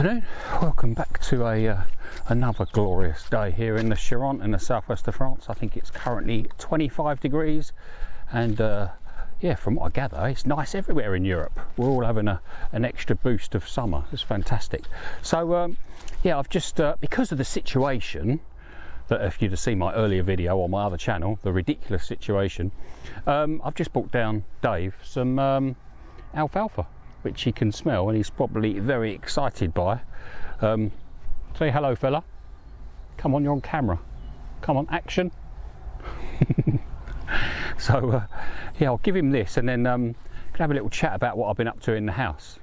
Afternoon, welcome back to another glorious day here in the Charente in the southwest of France. I think it's currently 25 degrees and yeah, from what I gather it's nice everywhere in Europe. We're all having an extra boost of summer. It's fantastic. So yeah, I've just because of the situation that, if you'd have seen my earlier video on my other channel, the ridiculous situation, I've just brought down Dave some alfalfa, which he can smell and he's probably very excited by. Say hello, fella. Come on, you're on camera. Come on, action. So yeah, I'll give him this and then can have a little chat about what I've been up to in the house.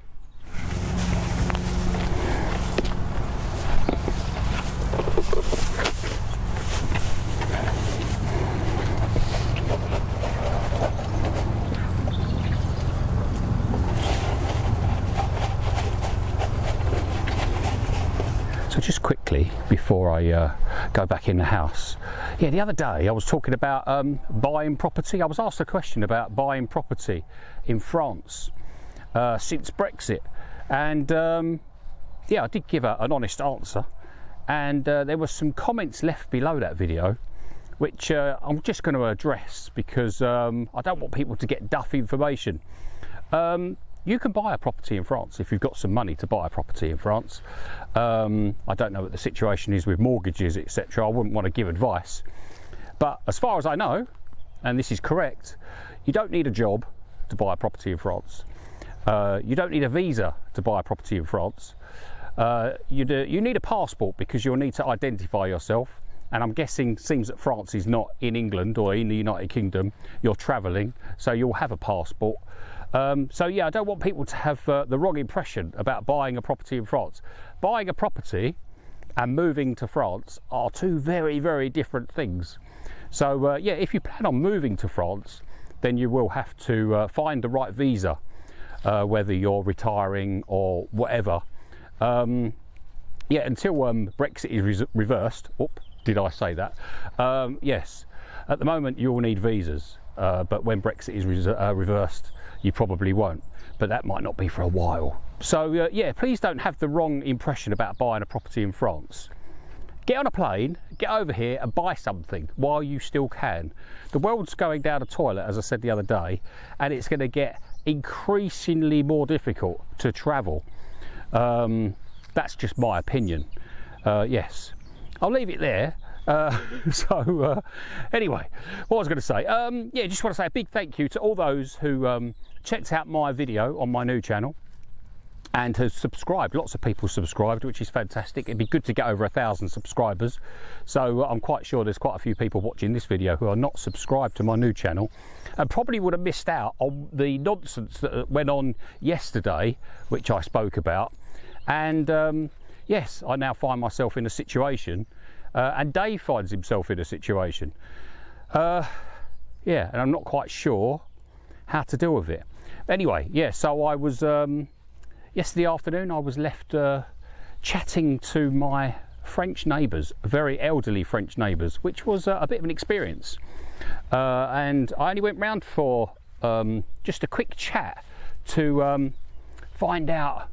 So just quickly before I go back in the house, yeah, the other day I was talking about buying property. I was asked a question about buying property in France since Brexit, and yeah, I did give an honest answer, and there were some comments left below that video which I'm just going to address because I don't want people to get duff information. You can buy a property in France if you've got some money to buy a property in France. I don't know what the situation is with mortgages, etc. I wouldn't want to give advice. But as far as I know, and this is correct, you don't need a job to buy a property in France. You don't need a visa to buy a property in France. You need a passport because you'll need to identify yourself. And I'm guessing, seems that France is not in England or in the United Kingdom. You're travelling, so you'll have a passport. So yeah, I don't want people to have the wrong impression about buying a property in France. Buying a property and moving to France are two very, very different things. So yeah, if you plan on moving to France, then you will have to find the right visa, whether you're retiring or whatever. Yeah, until Brexit is reversed. Oop, did I say that? Yes, at the moment you will need visas, but when Brexit is reversed, you probably won't, but that might not be for a while. So yeah, please don't have the wrong impression about buying a property in France. Get on a plane, get over here and buy something while you still can. The world's going down the toilet, as I said the other day, and it's going to get increasingly more difficult to travel. That's just my opinion. Yes, I'll leave it there. Anyway, what I was going to say, yeah, just want to say a big thank you to all those who checked out my video on my new channel and has subscribed. Lots of people subscribed, which is fantastic. It'd be good to get over 1,000 subscribers. So I'm quite sure there's quite a few people watching this video who are not subscribed to my new channel and probably would have missed out on the nonsense that went on yesterday, which I spoke about. And yes, I now find myself in a situation, and Dave finds himself in a situation. Yeah, and I'm not quite sure how to deal with it. Anyway, yeah, so I was, yesterday afternoon, I was left chatting to my French neighbours, very elderly French neighbours, which was a bit of an experience. And I only went round for just a quick chat to find out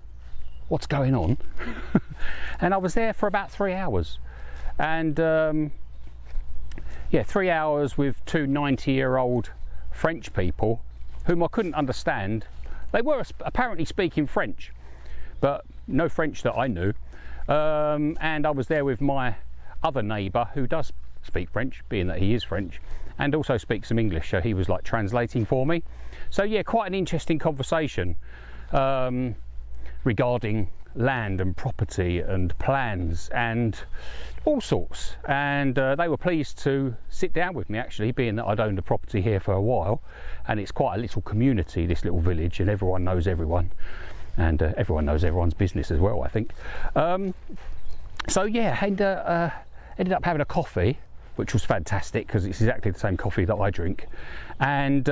what's going on. And I was there for about 3 hours. And yeah, 3 hours with two 90-year-old French people whom I couldn't understand. They were apparently speaking French, but no French that I knew. And I was there with my other neighbour who does speak French, being that he is French, and also speaks some English, so he was like translating for me. So yeah, quite an interesting conversation regarding land and property and plans and all sorts, and they were pleased to sit down with me, actually, being that I'd owned a property here for a while, and it's quite a little community, this little village, and everyone knows everyone, and everyone knows everyone's business as well, I think. So yeah, and ended up having a coffee, which was fantastic because it's exactly the same coffee that I drink, and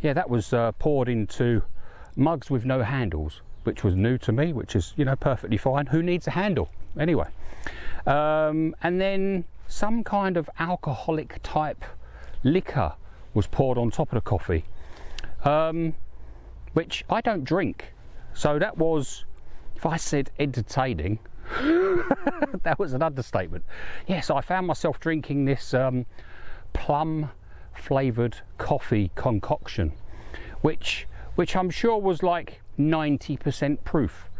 yeah, that was poured into mugs with no handles, which was new to me, which is, you know, perfectly fine. Who needs a handle anyway? And then some kind of alcoholic type liquor was poured on top of the coffee, which I don't drink. So that was If I said entertaining, that was an understatement. Yes, I found myself drinking this plum flavoured coffee concoction, which I'm sure was like 90% proof.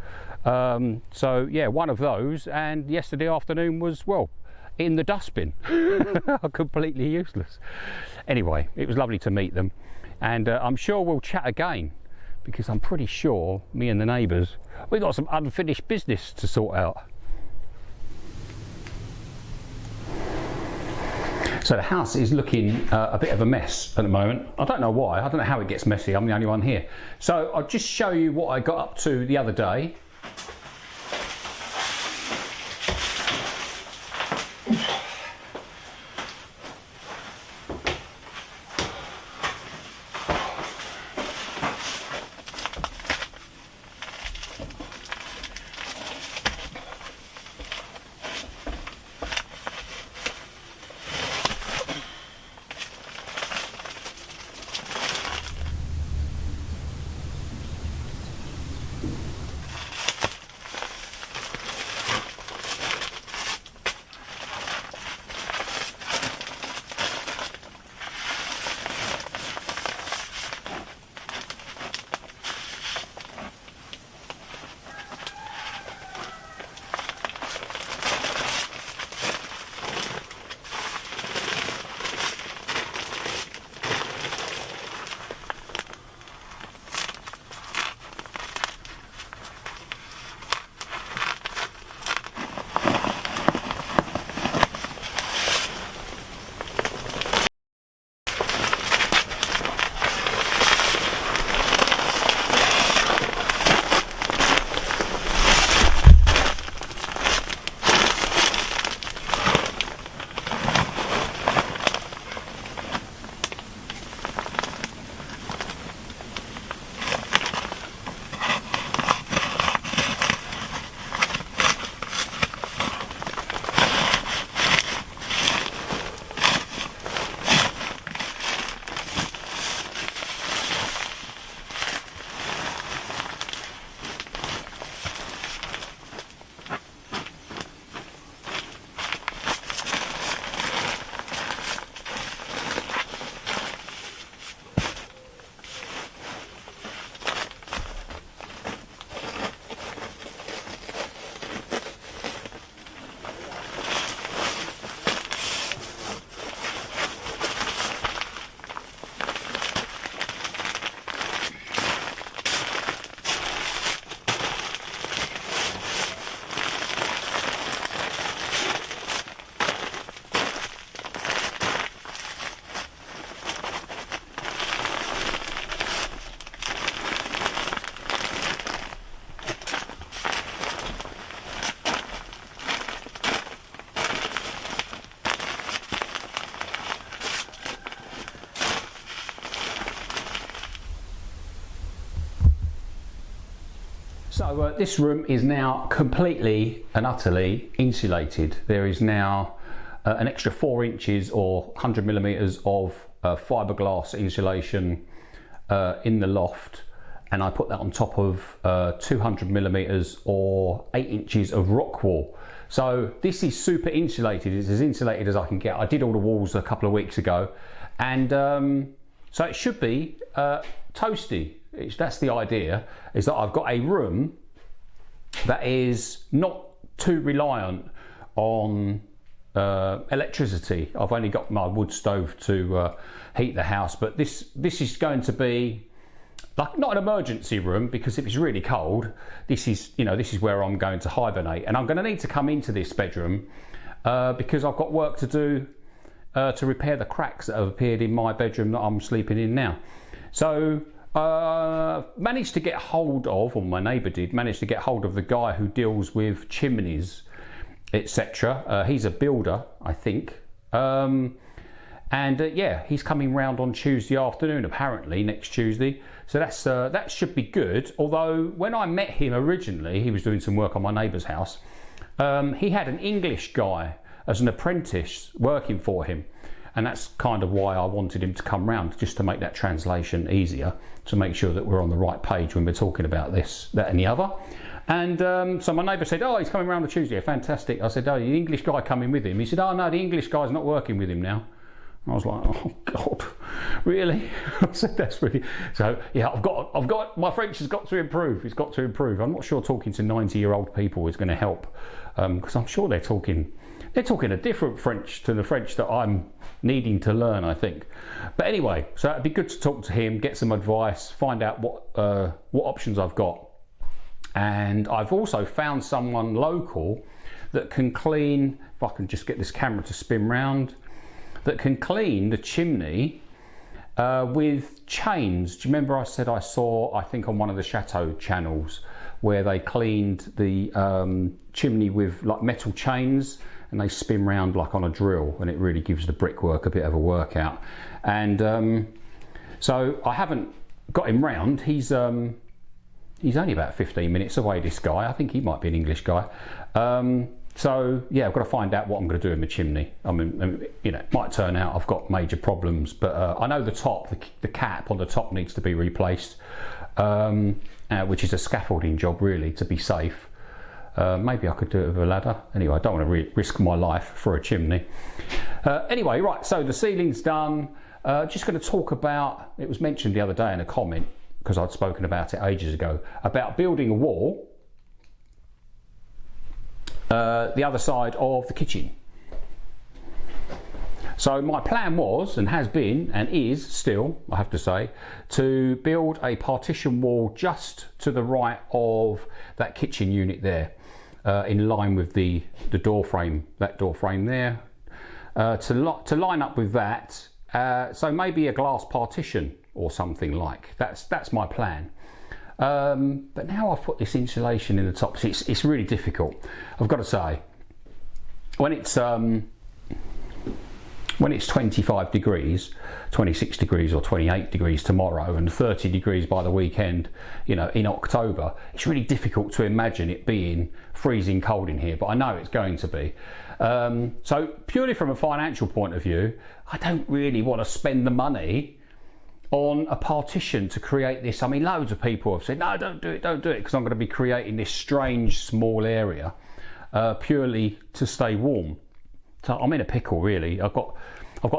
So yeah, one of those, and yesterday afternoon was, well, in the dustbin. Completely useless. Anyway, it was lovely to meet them, and I'm sure we'll chat again, because I'm pretty sure me and the neighbours, we've got some unfinished business to sort out. So the house is looking a bit of a mess at the moment. I don't know why, I don't know how it gets messy, I'm the only one here. So I'll just show you what I got up to the other day. So this room is now completely and utterly insulated. There is now an extra 4 inches or 100mm of fiberglass insulation in the loft, and I put that on top of 200mm or 8 inches of rock wall. So this is super insulated. It's as insulated as I can get. I did all the walls a couple of weeks ago, and so it should be toasty. That's the idea, is that I've got a room that is not too reliant on electricity. I've only got my wood stove to heat the house, but this is going to be like not an emergency room, because if it's really cold, this is where I'm going to hibernate, and I'm going to need to come into this bedroom because I've got work to do to repair the cracks that have appeared in my bedroom that I'm sleeping in now. So managed to get hold of, or my neighbour did manage to get hold of, the guy who deals with chimneys, etc. He's a builder, I think, and yeah, he's coming round on Tuesday afternoon, apparently next Tuesday. So that should be good. Although when I met him originally, he was doing some work on my neighbour's house. He had an English guy as an apprentice working for him, and that's kind of why I wanted him to come round, just to make that translation easier, to make sure that we're on the right page when we're talking about this, that and the other. And so my neighbour said, oh, he's coming round on Tuesday. Fantastic. I said, oh, the English guy coming with him? He said, oh no, the English guy's not working with him now. I was like, oh God, really? I said, that's really. So yeah, I've got my French has got to improve. It's got to improve. I'm not sure talking to 90-year-old people is going to help, because I'm sure they're talking a different French to the French that I'm needing to learn, I think. But anyway, so it'd be good to talk to him, get some advice, find out what options I've got. And I've also found someone local that can clean, if I can just get this camera to spin round, that can clean the chimney with chains. Do you remember I said I saw, I think on one of the Chateau channels, where they cleaned the chimney with like metal chains, and they spin round like on a drill, and it really gives the brickwork a bit of a workout. And so I haven't got him round. He's only about 15 minutes away, this guy. I think he might be an English guy. So yeah, I've got to find out what I'm going to do in my chimney. I mean, you know, it might turn out I've got major problems, but I know the top, the cap on the top needs to be replaced, which is a scaffolding job really, to be safe. Maybe I could do it with a ladder. Anyway, I don't want to risk my life for a chimney. Anyway, right, so the ceiling's done. Just going to talk about, it was mentioned the other day in a comment, because I'd spoken about it ages ago, about building a wall the other side of the kitchen. So my plan was, and has been, and is still, I have to say, to build a partition wall just to the right of that kitchen unit there, in line with the door frame, that door frame there, to line up with that. So maybe a glass partition or something like that's my plan. But now I've put this insulation in the top, it's really difficult. I've got to say, when it's 25 degrees, 26 degrees or 28 degrees tomorrow, and 30 degrees by the weekend, you know, in October, it's really difficult to imagine it being freezing cold in here, but I know it's going to be. So purely from a financial point of view, I don't really want to spend the money on a partition to create this. I mean, loads of people have said, no, don't do it, because I'm going to be creating this strange small area purely to stay warm. So I'm in a pickle, really. I've got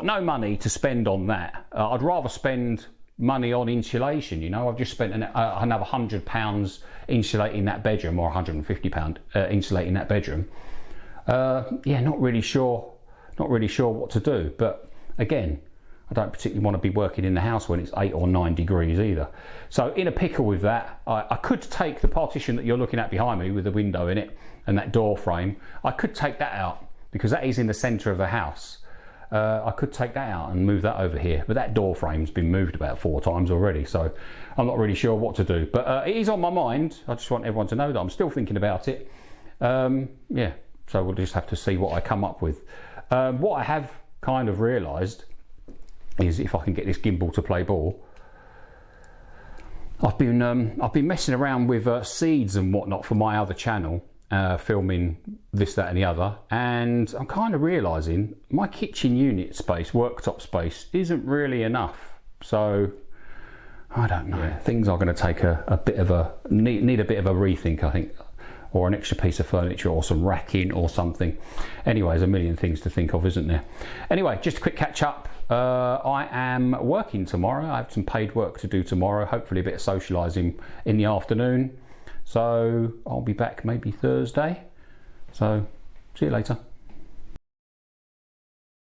no money to spend on that. I'd rather spend money on insulation. You know, I've just spent another £100 insulating that bedroom, or £150 insulating that bedroom. Yeah, not really sure what to do. But again, I don't particularly want to be working in the house when it's 8 or 9 degrees either. So in a pickle with that. I could take the partition that you're looking at behind me with the window in it and that door frame. I could take that out, because that is in the centre of the house. I could take that out and move that over here, but that door frame's been moved about 4 times already, so I'm not really sure what to do. But it is on my mind. I just want everyone to know that I'm still thinking about it. Yeah, so we'll just have to see what I come up with. What I have kind of realised is, if I can get this gimbal to play ball, I've been messing around with seeds and whatnot for my other channel, filming this, that and the other, and I'm kind of realising my kitchen unit space, worktop space, isn't really enough. So I don't know, things are going to take a bit of a need a bit of a rethink, I think, or an extra piece of furniture or some racking or something. Anyway, there's a million things to think of, isn't there? Anyway, just a quick catch up. I am working tomorrow. I have some paid work to do tomorrow, hopefully a bit of socialising in the afternoon. So I'll be back maybe Thursday. So see you later.